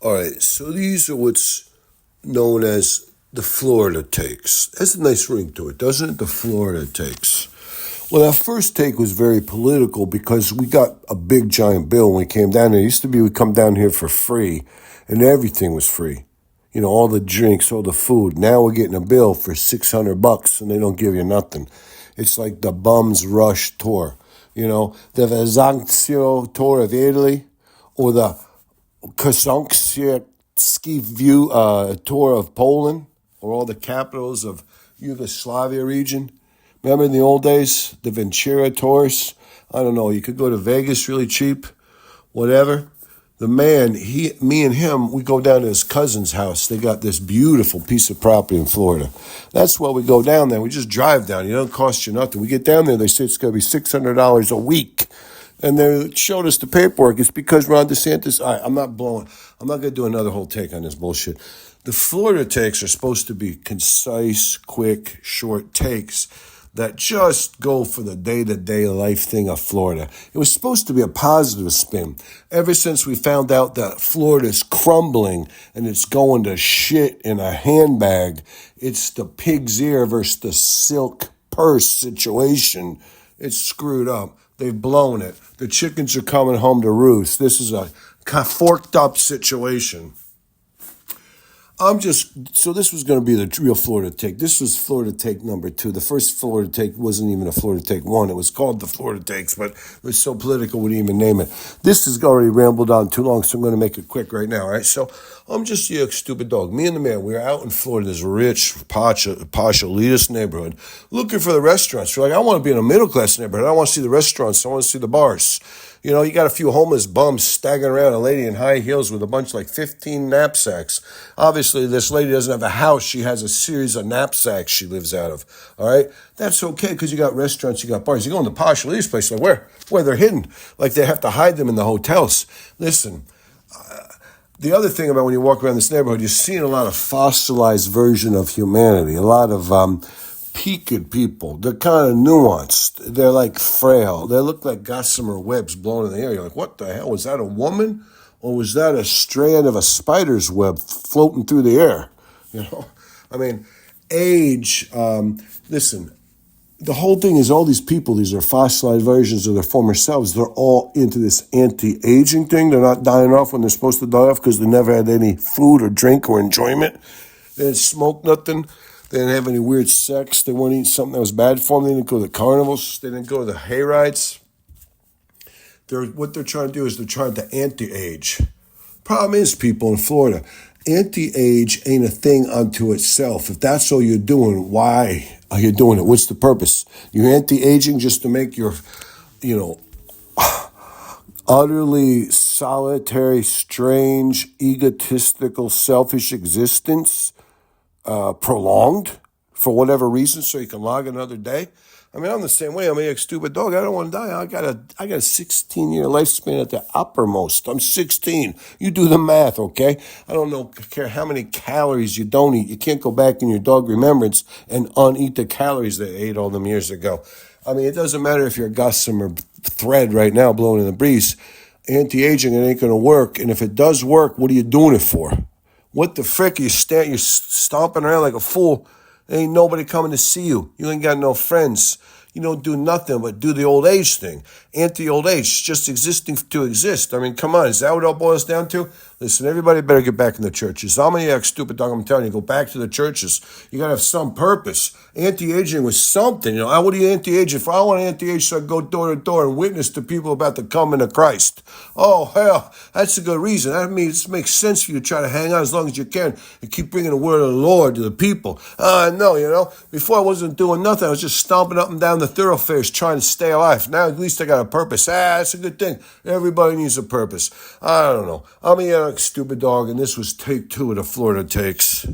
All right, so these are what's known as the Florida takes. That's a nice ring to it, doesn't it? The Florida takes. Well, that first take was very political because we got a big giant bill when we came down there. It used to be we'd come down here for free and everything was free. You know, all the drinks, all the food. Now we're getting a bill for $600 and they don't give you nothing. It's like the Bums Rush tour. You know, the Vesanzio tour of Italy or the Kosansky View tour of Poland or all the capitals of Yugoslavia region. Remember in the old days, the Ventura tours? I don't know, you could go to Vegas really cheap, whatever. The man, me and him, we go down to his cousin's house. They got this beautiful piece of property in Florida. That's why we go down there. We just drive down. It don't cost you nothing. We get down there, they say it's going to be $600 a week. And they showed us the paperwork. It's because Ron DeSantis, I'm not going to do another whole take on this bullshit. The Florida takes are supposed to be concise, quick, short takes that just go for the day-to-day life thing of Florida. It was supposed to be a positive spin. Ever since we found out that Florida's crumbling and it's going to shit in a handbag, it's the pig's ear versus the silk purse situation. It's screwed up. They've blown it. The chickens are coming home to roost. This is a forked up situation. So this was going to be the real Florida take. This was Florida take number 2. The first Florida take wasn't even a Florida take 1. It was called the Florida takes, but it was so political we didn't even name it. This has already rambled on too long, so I'm going to make it quick right now, all right? So I'm just a stupid dog. Me and the man, we were out in Florida, this rich, posh, elitist neighborhood, looking for the restaurants. We're like, I want to be in a middle-class neighborhood. I want to see the restaurants. I want to see the bars. You know, you got a few homeless bums staggering around, a lady in high heels with a bunch like 15 knapsacks. Obviously, this lady doesn't have a house. She has a series of knapsacks she lives out of. All right? That's okay because you got restaurants, you got bars. You go in the posh elitist place, like where they're hidden. Like they have to hide them in the hotels. Listen, the other thing about when you walk around this neighborhood, you're seeing a lot of fossilized version of humanity, a lot of peaked people. They're kind of nuanced. They're like frail. They look like gossamer webs blown in the air. You're like, what the hell? Was that a woman? Or was that a strand of a spider's web floating through the air? You know? I mean, age, listen, the whole thing is all these people, these are fossilized versions of their former selves. They're all into this anti-aging thing. They're not dying off when they're supposed to die off because they never had any food or drink or enjoyment. They didn't smoke nothing. They didn't have any weird sex. They weren't eating something that was bad for them. They didn't go to the carnivals. They didn't go to the hay rides. What they're trying to do is they're trying to anti-age. Problem is, people in Florida, anti-age ain't a thing unto itself. If that's all you're doing, why are you doing it? What's the purpose? You're anti-aging just to make your, utterly solitary, strange, egotistical, selfish existence prolonged for whatever reason so you can log another day. I mean, I'm the same way. I'm a stupid dog. I don't want to die. I got a 16-year lifespan at the uppermost. I'm 16. You do the math, okay? I don't care how many calories you don't eat. You can't go back in your dog remembrance and uneat the calories they ate all them years ago. I mean, it doesn't matter if you're a gossamer thread right now blowing in the breeze. Anti-aging, it ain't going to work. And if it does work, what are you doing it for? What the frick? You're stomping around like a fool. There ain't nobody coming to see you. You ain't got no friends. You don't do nothing but do the old age thing. Anti-old age, just existing to exist. I mean, come on, is that what it all boils down to? Listen, everybody better get back in the churches. I'm a stupid dog, I'm telling you, go back to the churches. You got to have some purpose. Anti-aging was something. What are you anti-aging for? I want to anti-age so I go door to door and witness to people about the coming of Christ. Oh, hell, that's a good reason. That means it makes sense for you to try to hang on as long as you can and keep bringing the word of the Lord to the people. No, before I wasn't doing nothing. I was just stomping up and down the thoroughfares trying to stay alive. Now at least I got a purpose. That's a good thing. Everybody needs a purpose. I don't know. I'm a stupid dog, and this was take 2 of the Florida takes.